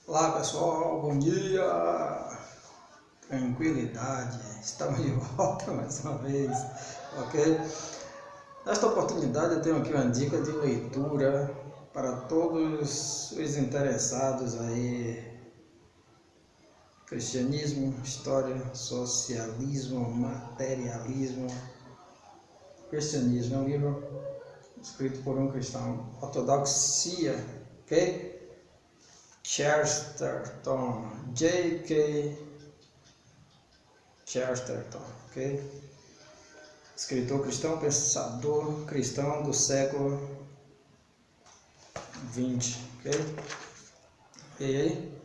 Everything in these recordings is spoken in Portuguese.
Olá pessoal, bom dia, tranquilidade, estamos de volta mais uma vez, ok? Nesta oportunidade eu tenho aqui uma dica de leitura para todos os interessados aí, cristianismo, história, socialismo, materialismo. Cristianismo é um livro escrito por um cristão, Ortodoxia, ok? Chesterton, J.K. Chesterton, ok? Escritor cristão, pensador cristão do século XX, ok? E aí?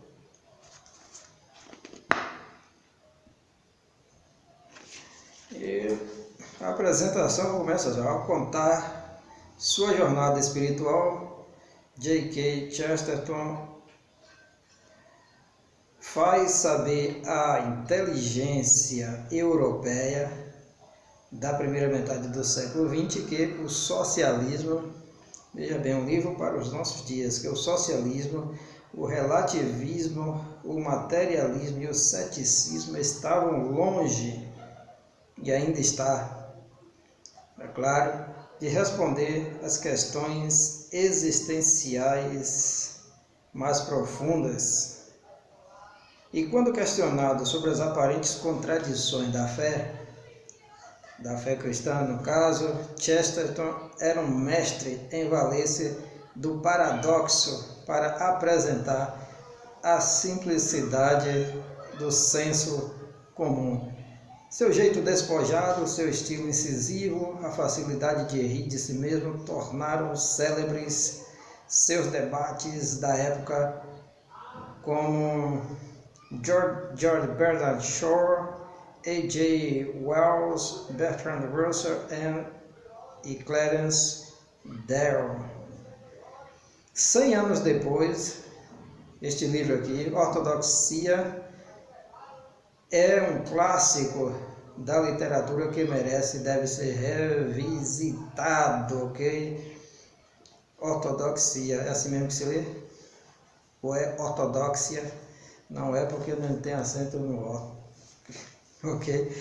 E a apresentação começa já ao contar sua jornada espiritual. J.K. Chesterton faz saber a inteligência europeia da primeira metade do século XX que o socialismo, veja bem, um livro para os nossos dias, que o socialismo, o relativismo, o materialismo e o ceticismo estavam longe, e ainda está, é claro, de responder às questões existenciais mais profundas. E quando questionado sobre as aparentes contradições da fé cristã, no caso, Chesterton era um mestre em valer-se do paradoxo para apresentar a simplicidade do senso comum. Seu jeito despojado, seu estilo incisivo, a facilidade de rir de si mesmo tornaram célebres seus debates da época, como George Bernard Shaw, A.J. Wells, Bertrand Russell e Clarence Darrow. 100 anos depois, este livro aqui, Ortodoxia, é um clássico da literatura que merece e deve ser revisitado, ok? Ortodoxia, é assim mesmo que se lê? Ou é ortodoxia? Não é, porque não tem acento no O, ok?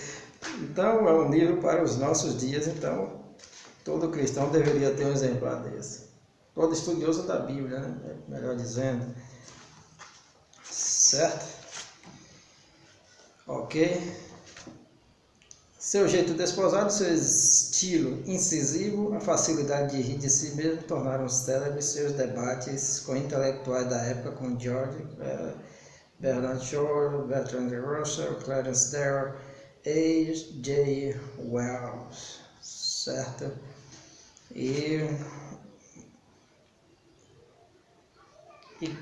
Então é um livro para os nossos dias, então todo cristão deveria ter um exemplar desse. Todo estudioso da Bíblia, né? Melhor dizendo, certo? Ok? Seu jeito desposado, seu estilo incisivo, a facilidade de rir de si mesmo tornaram célebres seus debates com intelectuais da época, como George Bernard Shaw, Bertrand Russell, Clarence Darrow, A.J. Wells, certo? E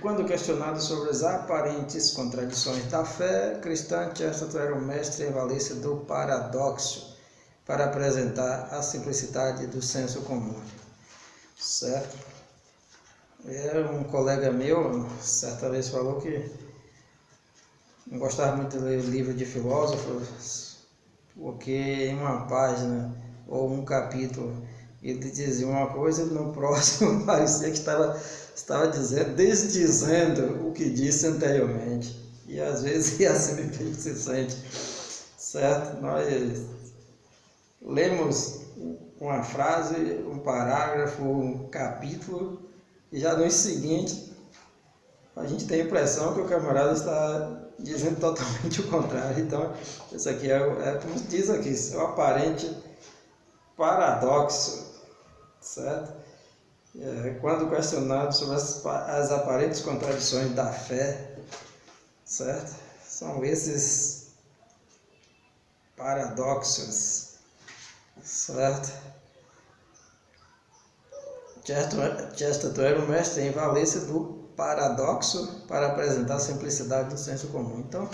quando questionado sobre as aparentes contradições da fé cristã, Chesterton era um mestre em valer-se do paradoxo para apresentar a simplicidade do senso comum, certo? Um colega meu, certa vez, falou que não gostava muito de ler livro de filósofos, porque em uma página ou um capítulo ele dizia uma coisa e no próximo parecia que estava desdizendo o que disse anteriormente. E às vezes é assim que a gente se sente, certo? Nós lemos uma frase, um parágrafo, um capítulo, e já no seguinte a gente tem a impressão que o camarada está dizendo totalmente o contrário. Então, isso aqui é como diz aqui, o aparente paradoxo, certo? Quando questionado sobre as aparentes contradições da fé, certo? São esses paradoxos, certo? Chesterton era um mestre em valer-se do paradoxo para apresentar a simplicidade do senso comum. Então,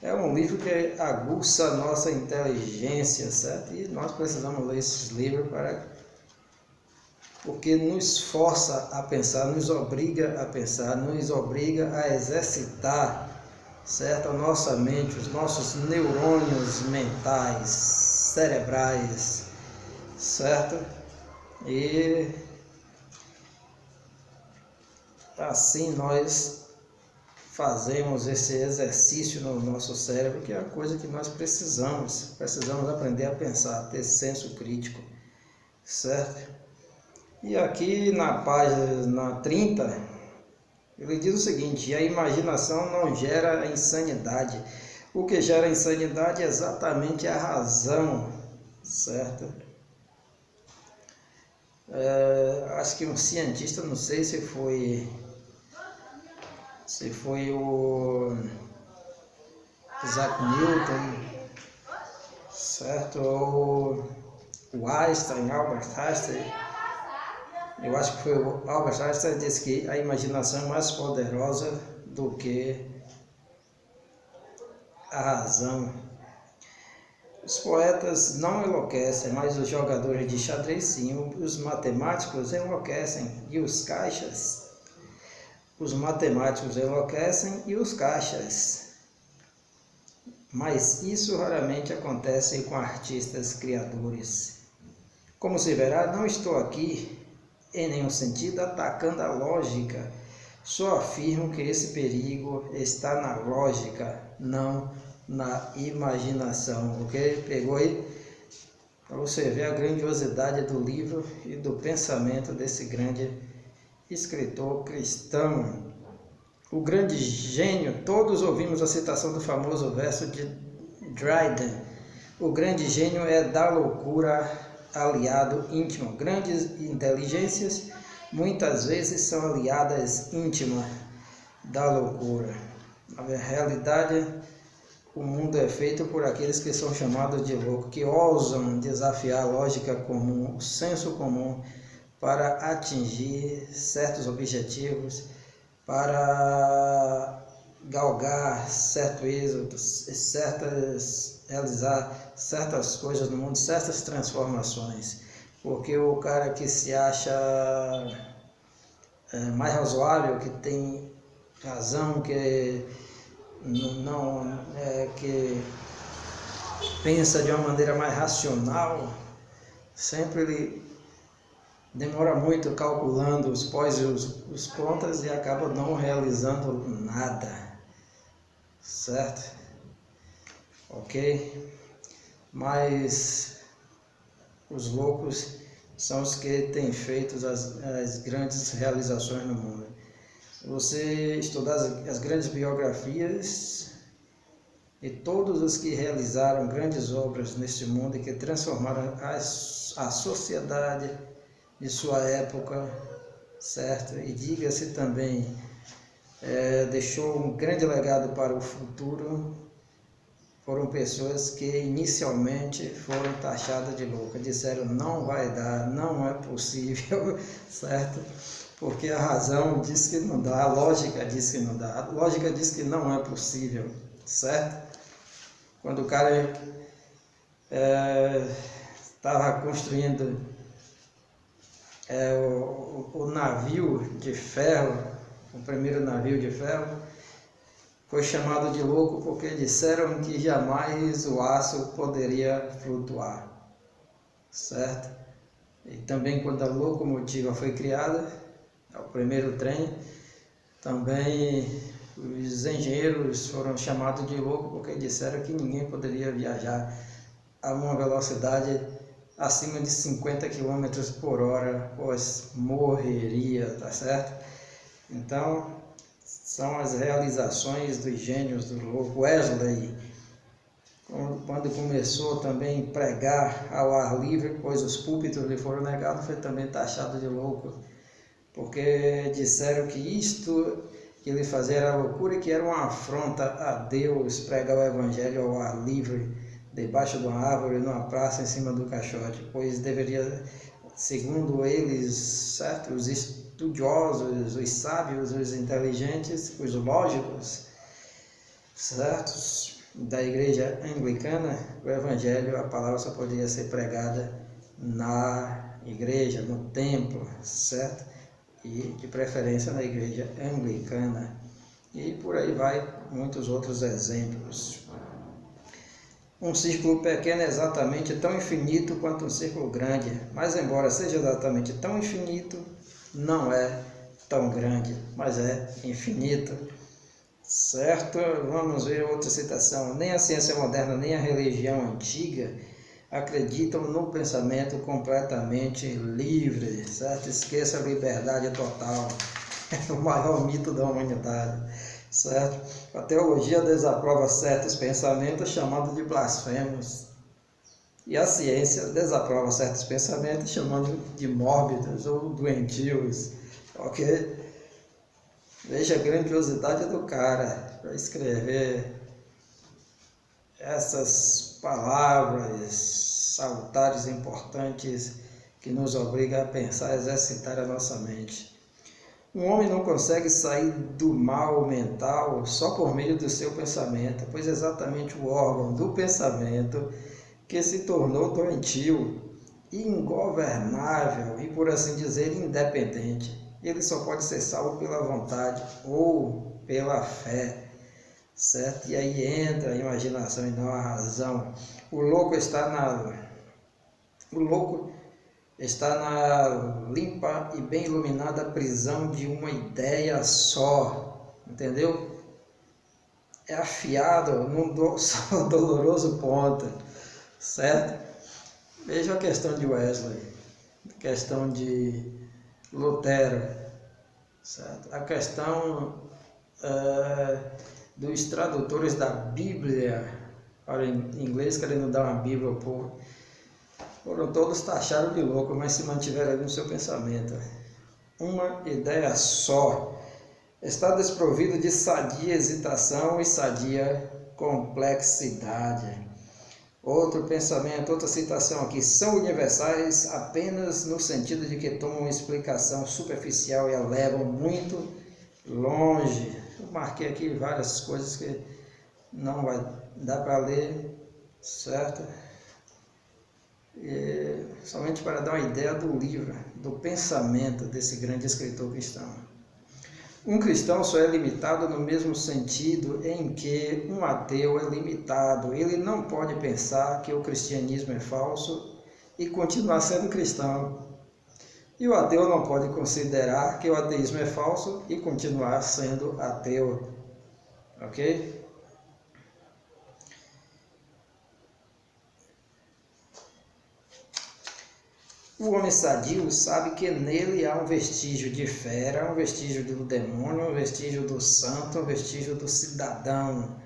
é um livro que aguça a nossa inteligência, certo? E nós precisamos ler esses livros porque nos força a pensar, nos obriga a pensar, nos obriga a exercitar, certo? A nossa mente, os nossos neurônios mentais, cerebrais, certo? E assim nós fazemos esse exercício no nosso cérebro, que é a coisa que nós precisamos aprender a pensar, ter senso crítico, certo? E aqui na página 30, ele diz o seguinte: a imaginação não gera insanidade. O que gera insanidade é exatamente a razão, certo? Acho que um cientista, não sei se foi o Isaac Newton, certo? Ou o Albert Einstein. Eu acho que foi o Albert Einstein que disse que a imaginação é mais poderosa do que a razão. Os poetas não enlouquecem, mas os jogadores de xadrez sim. Os matemáticos enlouquecem e os caixas. Os matemáticos enlouquecem e os caixas. Mas isso raramente acontece com artistas criadores. Como se verá, não estou aqui em nenhum sentido atacando a lógica. Só afirmo que esse perigo está na lógica, não na imaginação. Ok? Pegou aí? Para você ver a grandiosidade do livro e do pensamento desse grande escritor cristão. O grande gênio, todos ouvimos a citação do famoso verso de Dryden. O grande gênio é da loucura aliado íntimo. Grandes inteligências muitas vezes são aliadas íntimas da loucura. Na realidade, o mundo é feito por aqueles que são chamados de loucos, que ousam desafiar a lógica comum, o senso comum, para atingir certos objetivos, para galgar certo êxito, realizar certas coisas no mundo, certas transformações. Porque o cara que se acha mais razoável, que tem razão, que que pensa de uma maneira mais racional, sempre ele demora muito calculando os pós e os contras e acaba não realizando nada, certo? Ok? Mas os loucos são os que têm feito as grandes realizações no mundo. Você estudar as grandes biografias e todos os que realizaram grandes obras neste mundo e que transformaram a sociedade de sua época, certo? E diga-se também, deixou um grande legado para o futuro. Foram pessoas que inicialmente foram taxadas de loucas, disseram não vai dar, não é possível, certo? Porque a razão diz que não dá, a lógica diz que não dá, a lógica diz que não é possível, certo? Quando o cara estava construindo o navio de ferro, o primeiro navio de ferro, foi chamado de louco porque disseram que jamais o aço poderia flutuar, certo? E também quando a locomotiva foi criada, o primeiro trem, também os engenheiros foram chamados de louco porque disseram que ninguém poderia viajar a uma velocidade acima de 50 km por hora, pois morreria, tá certo? Então, são as realizações dos gênios do louco. Wesley, quando começou também a pregar ao ar livre, pois os púlpitos lhe foram negados, foi também taxado de louco, porque disseram que isto que ele fazia era loucura e que era uma afronta a Deus pregar o evangelho ao ar livre, debaixo de uma árvore, numa praça, em cima do caixote, pois deveria, segundo eles, certo, os estudiosos, os sábios, os inteligentes, os lógicos, certos, da igreja anglicana, o evangelho, a palavra só poderia ser pregada na igreja, no templo, certo? E de preferência na igreja anglicana. E por aí vai muitos outros exemplos. Um círculo pequeno é exatamente tão infinito quanto um círculo grande, mas embora seja exatamente tão infinito, não é tão grande, mas é infinito, Certo? Vamos ver outra citação. Nem a ciência moderna, nem a religião antiga acreditam no pensamento completamente livre, certo? Esqueça a liberdade total, é o maior mito da humanidade, certo? A teologia desaprova certos pensamentos chamados de blasfemos, e a ciência desaprova certos pensamentos chamando de mórbidos ou doentios, ok? Veja a grandiosidade do cara para escrever essas palavras salutares importantes que nos obrigam a pensar, a exercitar a nossa mente. Um homem não consegue sair do mal mental só por meio do seu pensamento, pois é exatamente o órgão do pensamento que se tornou doentio, ingovernável e, por assim dizer, independente. Ele só pode ser salvo pela vontade ou pela fé, certo? E aí entra a imaginação e não a razão. O louco está na limpa e bem iluminada prisão de uma ideia só, entendeu? É afiado num doloroso ponto, certo? Veja a questão de Wesley, a questão de Lutero, certo? A questão dos tradutores da Bíblia para inglês, querendo dar uma Bíblia ao povo, foram todos taxados de louco, mas se mantiveram ali no seu pensamento. Uma ideia só. Está desprovido de sadia hesitação e sadia complexidade. Outro pensamento, outra citação aqui. São universais apenas no sentido de que tomam uma explicação superficial e a levam muito longe. Eu marquei aqui várias coisas que não vai dar para ler, certo? E somente para dar uma ideia do livro, do pensamento desse grande escritor cristão. Um cristão só é limitado no mesmo sentido em que um ateu é limitado. Ele não pode pensar que o cristianismo é falso e continuar sendo cristão. E o ateu não pode considerar que o ateísmo é falso e continuar sendo ateu. Ok? O homem sadio sabe que nele há um vestígio de fera, um vestígio do demônio, um vestígio do santo, um vestígio do cidadão.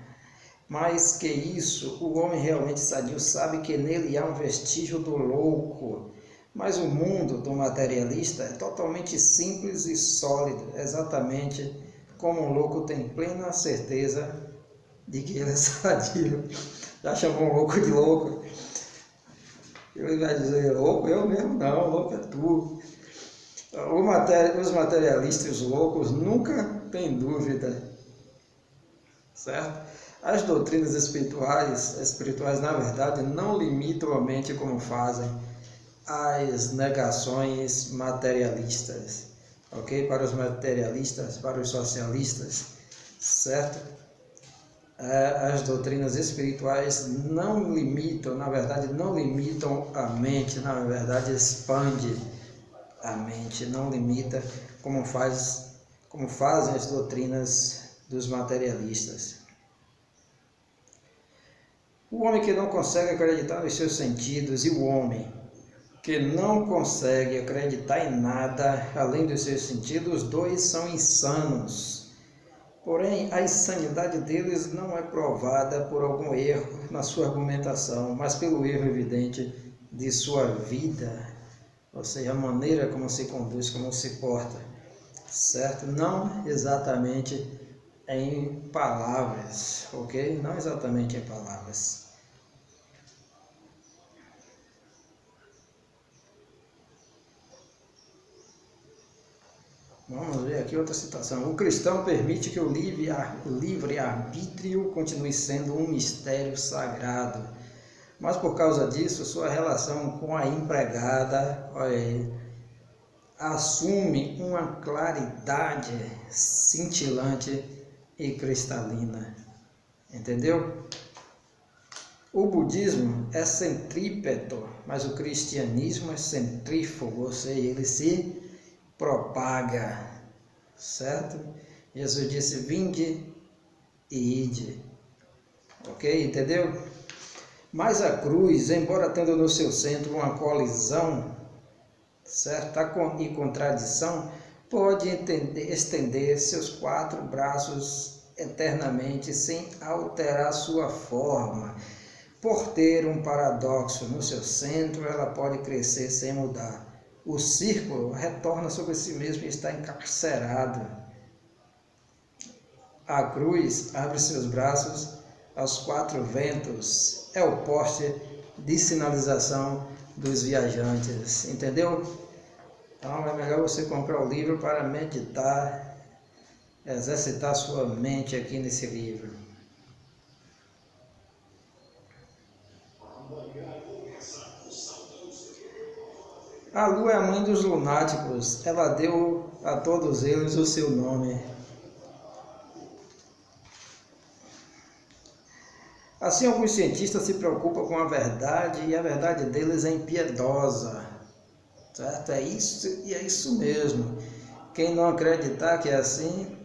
Mais que isso, o homem realmente sadio sabe que nele há um vestígio do louco. Mas o mundo do materialista é totalmente simples e sólido, exatamente como um louco tem plena certeza de que ele é sadio. Já chamou um louco de louco? Ele vai dizer, louco? Eu mesmo não, louco é tu. Os materialistas e os loucos nunca têm dúvida, certo? As doutrinas espirituais na verdade não limitam a mente como fazem as negações materialistas, ok? Para os materialistas, para os socialistas, certo? As doutrinas espirituais não limitam, na verdade não limitam a mente, na verdade expande a mente, não limita como fazem as doutrinas dos materialistas. O homem que não consegue acreditar nos seus sentidos e o homem que não consegue acreditar em nada além dos seus sentidos, os dois são insanos. Porém, a insanidade deles não é provada por algum erro na sua argumentação, mas pelo erro evidente de sua vida, ou seja, a maneira como se conduz, como se porta, certo? Não exatamente em palavras, ok? Não exatamente em palavras. Vamos ver aqui outra citação. O cristão permite que o livre-arbítrio continue sendo um mistério sagrado, mas por causa disso, sua relação com a empregada assume uma claridade cintilante e cristalina. Entendeu? O budismo é centrípeto, mas o cristianismo é centrífugo, ou seja, ele se propaga, certo? Jesus disse, vinde e ide. Ok? Entendeu? Mas a cruz, embora tendo no seu centro uma colisão, certa e contradição, pode estender seus 4 braços eternamente sem alterar sua forma. Por ter um paradoxo no seu centro, ela pode crescer sem mudar. O círculo retorna sobre si mesmo e está encarcerado. A cruz abre seus braços aos 4 ventos. É o poste de sinalização dos viajantes. Entendeu? Então é melhor você comprar o livro para meditar, exercitar sua mente aqui nesse livro. A lua é a mãe dos lunáticos, ela deu a todos eles o seu nome. Assim, alguns cientistas se preocupam com a verdade e a verdade deles é impiedosa. Certo? É isso e é isso mesmo. Quem não acreditar que é assim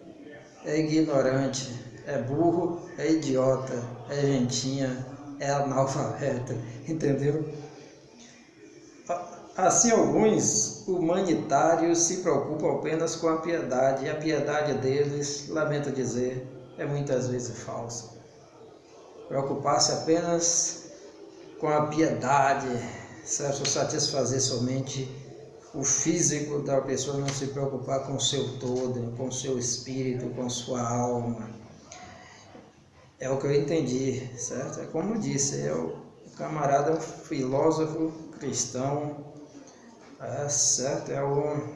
é ignorante, é burro, é idiota, é gentinha, é analfabeto, entendeu? Assim, alguns humanitários se preocupam apenas com a piedade, e a piedade deles, lamento dizer, é muitas vezes falsa. Preocupar-se apenas com a piedade, certo? Satisfazer somente o físico da pessoa, não se preocupar com o seu todo, com o seu espírito, com sua alma. É o que eu entendi, certo? É como eu disse, o camarada é um filósofo cristão, certo? É o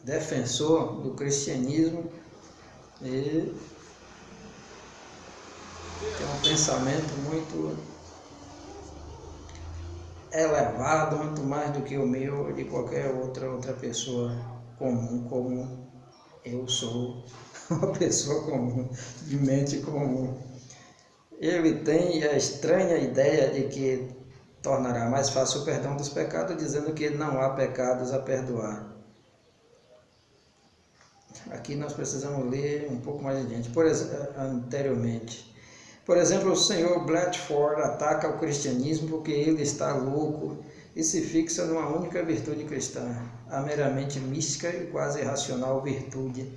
defensor do cristianismo e tem um pensamento muito elevado, muito mais do que o meu, de qualquer outra pessoa comum, como eu sou uma pessoa comum, de mente comum. Ele tem a estranha ideia de que tornará mais fácil o perdão dos pecados, dizendo que não há pecados a perdoar. Aqui nós precisamos ler um pouco mais adiante, anteriormente. Por exemplo, o senhor Blatchford ataca o cristianismo porque ele está louco e se fixa numa única virtude cristã, a meramente mística e quase irracional virtude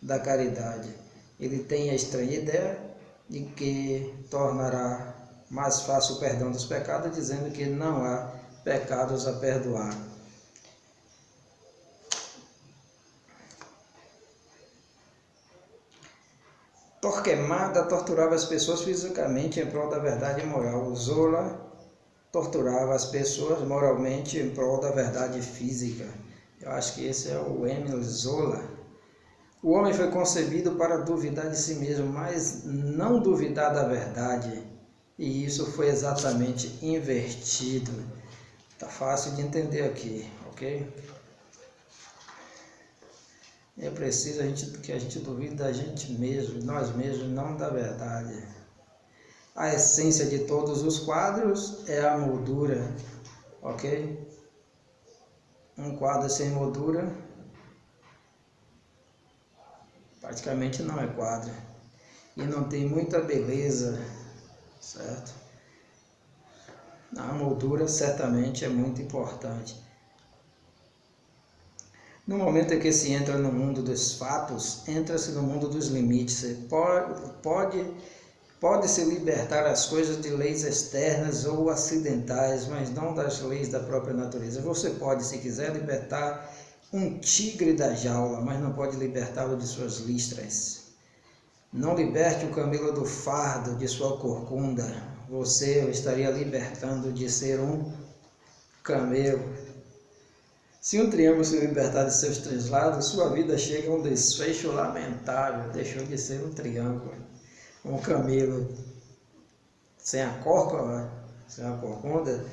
da caridade. Ele tem a estranha ideia de que tornará mais fácil o perdão dos pecados, dizendo que não há pecados a perdoar. Torquemada torturava as pessoas fisicamente em prol da verdade moral. Zola torturava as pessoas moralmente em prol da verdade física. Eu acho que esse é o Émile Zola. O homem foi concebido para duvidar de si mesmo, mas não duvidar da verdade. E isso foi exatamente invertido. Tá fácil de entender aqui, ok? É preciso que a gente duvide da gente mesmo, nós mesmos, não da verdade. A essência de todos os quadros é a moldura, ok? Um quadro sem moldura praticamente não é quadro. E não tem muita beleza, certo? A moldura certamente é muito importante. No momento em que se entra no mundo dos fatos, entra-se no mundo dos limites. Pode-se libertar as coisas de leis externas ou acidentais, mas não das leis da própria natureza. Você pode, se quiser, libertar um tigre da jaula, mas não pode libertá-lo de suas listras. Não liberte o camelo do fardo de sua corcunda. Você o estaria libertando de ser um camelo. Se um triângulo se libertar de seus 3 lados, sua vida chega a um desfecho lamentável. Deixou de ser um triângulo. Um camelo sem a corcunda,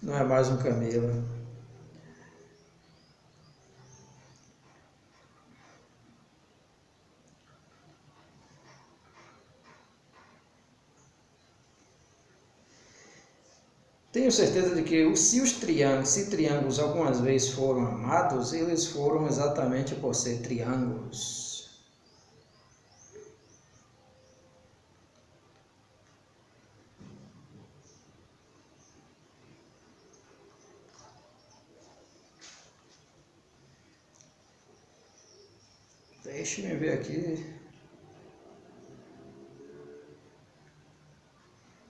não é mais um camelo. Tenho certeza de que se triângulos algumas vezes foram amados, eles foram exatamente por ser triângulos. Deixa eu ver aqui.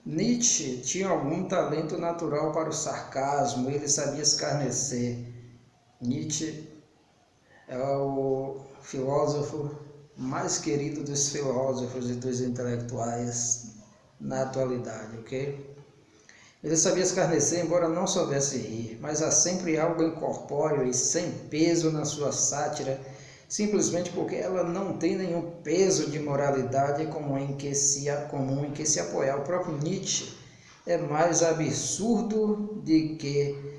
Nietzsche tinha algum talento natural para o sarcasmo, ele sabia escarnecer. Nietzsche é o filósofo mais querido dos filósofos e dos intelectuais na atualidade, ok? Ele sabia escarnecer, embora não soubesse rir, mas há sempre algo incorpóreo e sem peso na sua sátira, simplesmente porque ela não tem nenhum peso de moralidade comum em que se apoiar. O próprio Nietzsche é mais absurdo de que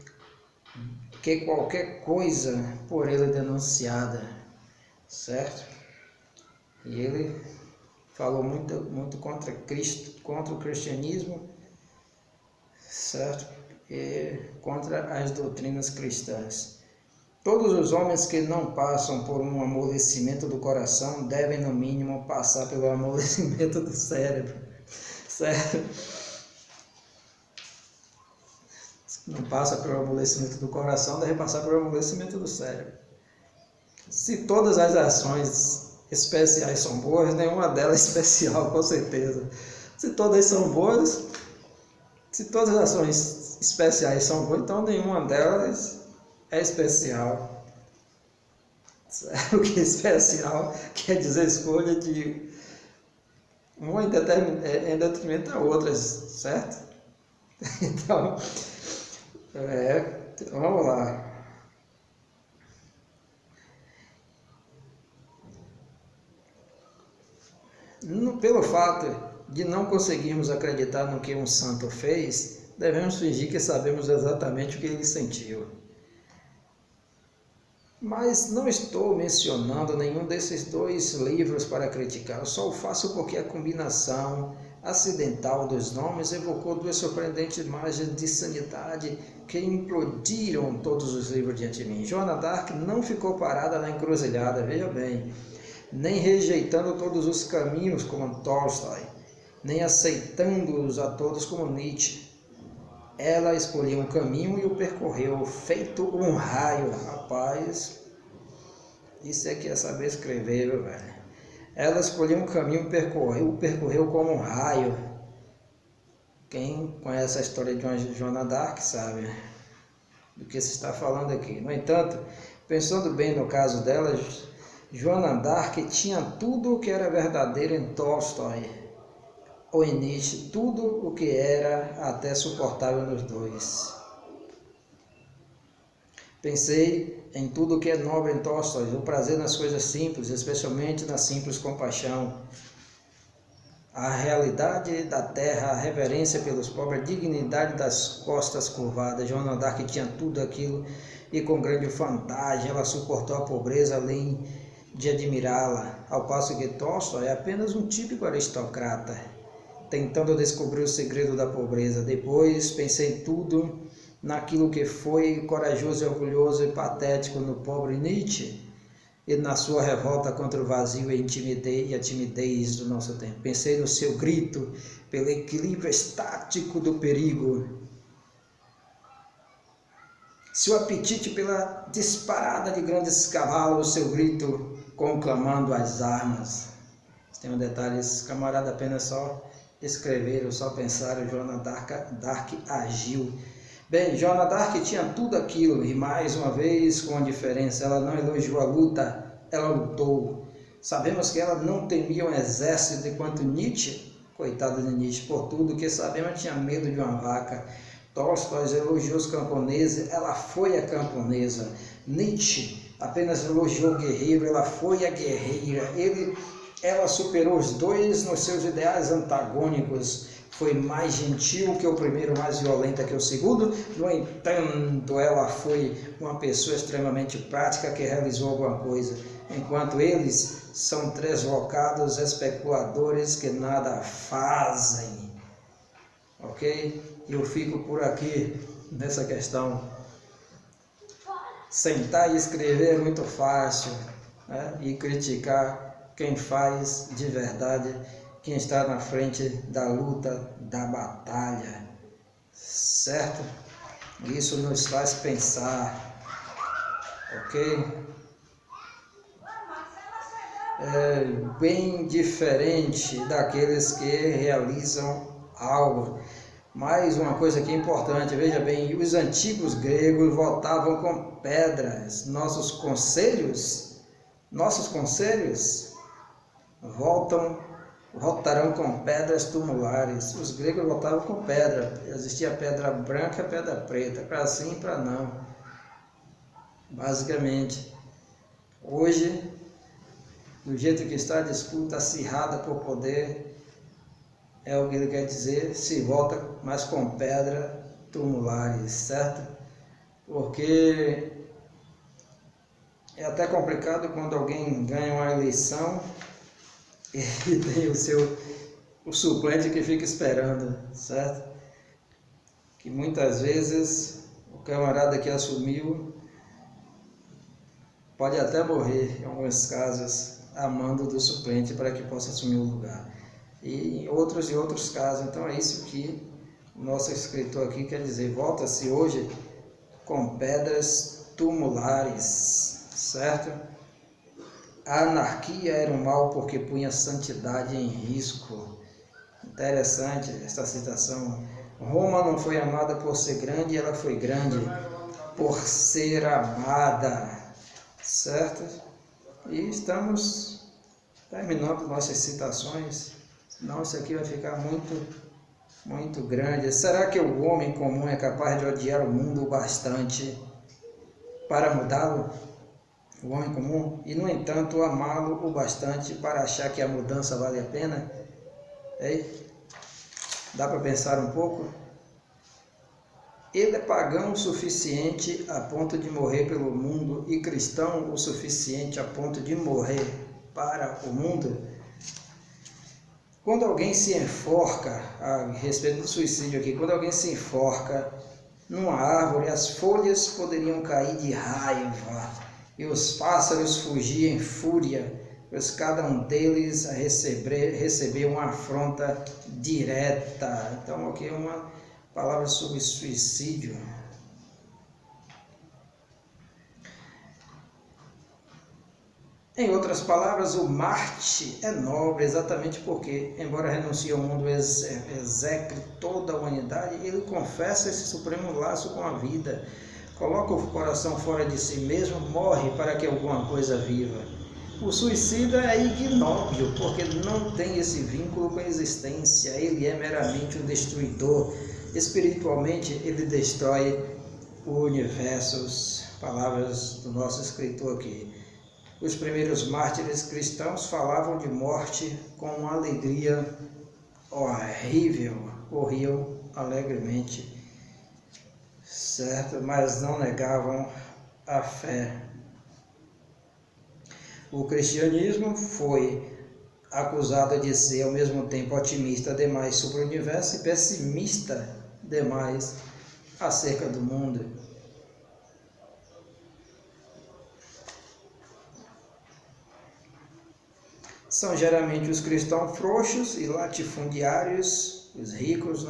qualquer coisa por ele denunciada, certo? E ele falou muito contra Cristo, contra o cristianismo, certo? E contra as doutrinas cristãs. Todos os homens que não passam por um amolecimento do coração devem, no mínimo, passar pelo amolecimento do cérebro, certo? Se não passa pelo amolecimento do coração, deve passar pelo amolecimento do cérebro. Se todas as ações especiais são boas, nenhuma delas é especial, com certeza. Se todas são boas, se todas as ações especiais são boas, então nenhuma delas é especial. O que é especial quer dizer escolha de uma em detrimento da outra, certo? Então, vamos lá. Pelo fato de não conseguirmos acreditar no que um santo fez, devemos fingir que sabemos exatamente o que ele sentiu. Mas não estou mencionando nenhum desses dois livros para criticar, eu só o faço porque a combinação acidental dos nomes evocou duas surpreendentes imagens de sanidade que implodiram todos os livros diante de mim. Joana d'Arc não ficou parada na encruzilhada, veja bem, nem rejeitando todos os caminhos como Tolstói, nem aceitando-os a todos como Nietzsche. Ela escolheu um caminho e o percorreu, feito um raio. Rapaz, isso é que é saber escrever, viu, velho? Ela escolheu um caminho e o percorreu como um raio. Quem conhece a história de Joana d'Arc sabe do que se está falando aqui. No entanto, pensando bem no caso dela, Joana d'Arc tinha tudo o que era verdadeiro em Tolstói ou em Nietzsche, tudo o que era até suportável nos dois. Pensei em tudo o que é nobre em Tolstói, o prazer nas coisas simples, especialmente na simples compaixão, a realidade da terra, a reverência pelos pobres, a dignidade das costas curvadas. Joana d'Arc tinha tudo aquilo e com grande vantagem ela suportou a pobreza além de admirá-la, ao passo que Tolstói é apenas um típico aristocrata, tentando descobrir o segredo da pobreza. Depois pensei tudo naquilo que foi corajoso, orgulhoso e patético no pobre Nietzsche e na sua revolta contra o vazio e a timidez do nosso tempo. Pensei no seu grito pelo equilíbrio estático do perigo, seu apetite pela disparada de grandes cavalos, seu grito conclamando as armas. Tem um detalhe, esse camarada apenas só escreveram, só pensaram, Joana d'Arc agiu. Bem, Joana d'Arc tinha tudo aquilo, e mais uma vez com a diferença, ela não elogiou a luta, ela lutou. Sabemos que ela não temia um exército, enquanto Nietzsche, coitado de Nietzsche, por tudo que sabemos, tinha medo de uma vaca. Tolstói elogiou os camponeses, ela foi a camponesa. Nietzsche apenas elogiou o guerreiro, ela foi a guerreira. Ela superou os dois nos seus ideais antagônicos, foi mais gentil que o primeiro, mais violenta que o segundo. No entanto, ela foi uma pessoa extremamente prática que realizou alguma coisa, enquanto eles são deslocados especuladores que nada fazem. Ok? Eu fico por aqui nessa questão. Sentar e escrever é muito fácil, né? E criticar quem faz de verdade, quem está na frente da luta, da batalha, certo? Isso nos faz pensar, ok? bem diferente daqueles que realizam algo. Mais uma coisa que é importante, veja bem, os antigos gregos votavam com pedras. Nossos conselhos votarão com pedras tumulares. Os gregos votavam com pedra. Existia pedra branca, pedra preta, para sim e para não. Basicamente, hoje, do jeito que está a disputa acirrada por poder, é o que ele quer dizer, se vota mais com pedra tumulares, certo? Porque é até complicado quando alguém ganha uma eleição e tem o suplente que fica esperando, certo? Que muitas vezes o camarada que assumiu pode até morrer, em alguns casos, a mando do suplente para que possa assumir o lugar. E em outros casos. Então é isso que o nosso escritor aqui quer dizer. Vota-se hoje com pedras tumulares, certo? A anarquia era um mal porque punha a santidade em risco. Interessante esta citação. Roma não foi amada por ser grande, ela foi grande por ser amada, certo? E estamos terminando nossas citações. Senão isso aqui vai ficar muito grande. Será que o homem comum é capaz de odiar o mundo o bastante para mudá-lo? O homem comum? E, no entanto, amá-lo o bastante para achar que a mudança vale a pena? Dá para pensar um pouco? Ele é pagão o suficiente a ponto de morrer pelo mundo e cristão o suficiente a ponto de morrer para o mundo? Quando alguém se enforca, a respeito do suicídio aqui, quando alguém se enforca numa árvore, as folhas poderiam cair de raiva e os pássaros fugir em fúria, pois cada um deles a receber uma afronta direta. Então aqui é uma palavra sobre suicídio. Em outras palavras, o Marte é nobre exatamente porque, embora renuncie ao mundo, execre toda a humanidade, ele confessa esse supremo laço com a vida, coloca o coração fora de si mesmo, morre para que alguma coisa viva. O suicida é ignóbil porque não tem esse vínculo com a existência, ele é meramente um destruidor. Espiritualmente, ele destrói o universo. Palavras do nosso escritor aqui. Os primeiros mártires cristãos falavam de morte com uma alegria horrível, morriam alegremente, certo? Mas não negavam a fé. O cristianismo foi acusado de ser ao mesmo tempo otimista demais sobre o universo e pessimista demais acerca do mundo. São geralmente os cristãos frouxos e latifundiários, os ricos,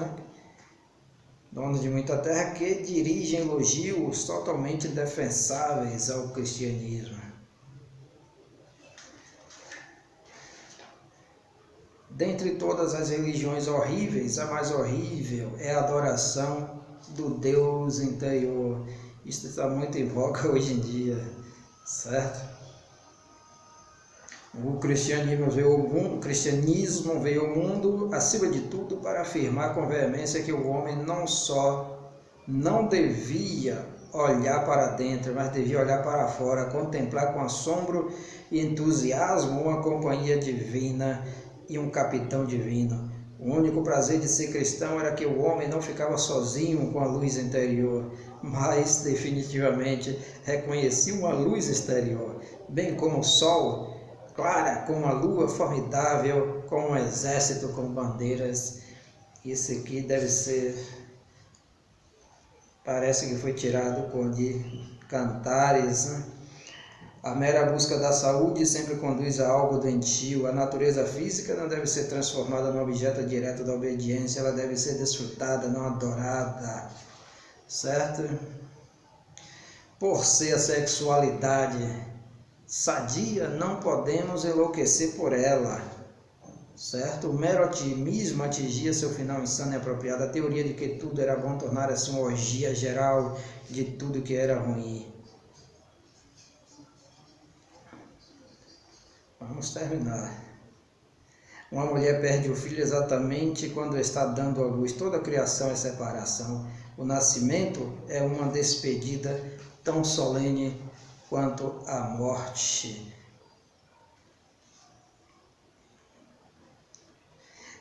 donos de muita terra, que dirigem elogios totalmente defensáveis ao cristianismo. Dentre todas as religiões horríveis, a mais horrível é a adoração do Deus interior. Isso está muito em voga hoje em dia, certo? O cristianismo veio ao mundo, acima de tudo, para afirmar com veemência que o homem não só não devia olhar para dentro, mas devia olhar para fora, contemplar com assombro e entusiasmo uma companhia divina e um capitão divino. O único prazer de ser cristão era que o homem não ficava sozinho com a luz interior, mas definitivamente reconhecia uma luz exterior, bem como o sol, clara como a lua, formidável como um exército com bandeiras. Isso aqui deve ser, parece que foi tirado de Cantares, A mera busca da saúde sempre conduz a algo doentio. A natureza física não deve ser transformada num objeto direto da obediência, ela deve ser desfrutada, não adorada, certo? Por ser a sexualidade sadia, não podemos enlouquecer por ela, certo? O mero otimismo atingia seu final insano e apropriado. A teoria de que tudo era bom tornara-se uma orgia geral de tudo que era ruim. Vamos terminar. Uma mulher perde o filho exatamente quando está dando à luz. Toda criação é separação. O nascimento é uma despedida tão solene quanto a morte.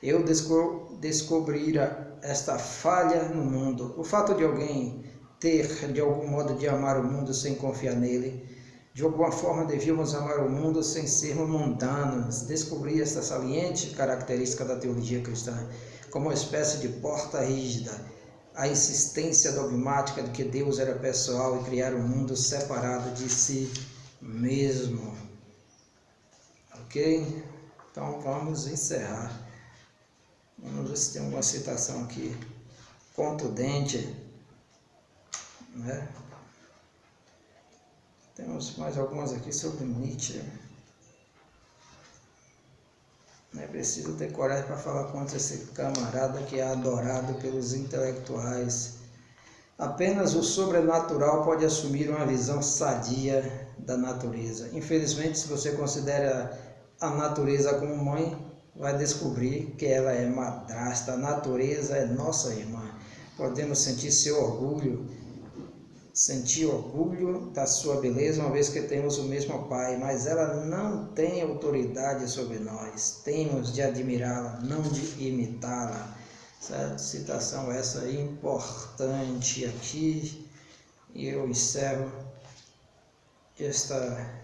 Eu descobrira esta falha no mundo. O fato de alguém ter, de algum modo, de amar o mundo sem confiar nele. De alguma forma, devíamos amar o mundo sem sermos mundanos. Descobri esta saliente característica da teologia cristã, como uma espécie de porta rígida, a insistência dogmática de que Deus era pessoal e criar um mundo separado de si mesmo. Ok? Então, vamos encerrar. Vamos ver se tem alguma citação aqui contundente, né? Temos mais algumas aqui sobre Nietzsche. Não é preciso ter coragem para falar contra esse camarada que é adorado pelos intelectuais. Apenas o sobrenatural pode assumir uma visão sadia da natureza. Infelizmente, se você considera a natureza como mãe, vai descobrir que ela é madrasta. A natureza é nossa irmã. Podemos sentir orgulho da sua beleza, uma vez que temos o mesmo Pai, mas ela não tem autoridade sobre nós. Temos de admirá-la, não de imitá-la. Certo? Citação essa importante aqui. E eu encerro esta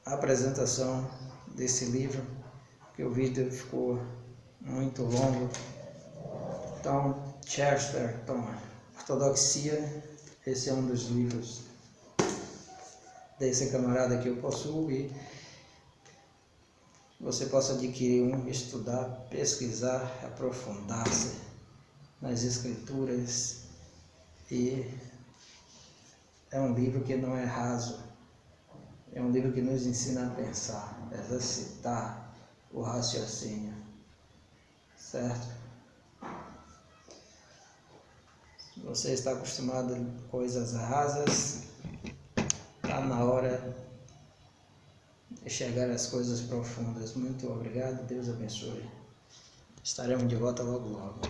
apresentação desse livro, que o vídeo ficou muito longo. Então, Chesterton, Ortodoxia, esse é um dos livros desse camarada que eu possuo e você possa adquirir um, estudar, pesquisar, aprofundar-se nas escrituras. E é um livro que não é raso, é um livro que nos ensina a pensar, exercitar o raciocínio, certo? Se você está acostumado a coisas rasas, está na hora de chegar às coisas profundas. Muito obrigado, Deus abençoe. Estaremos de volta logo logo.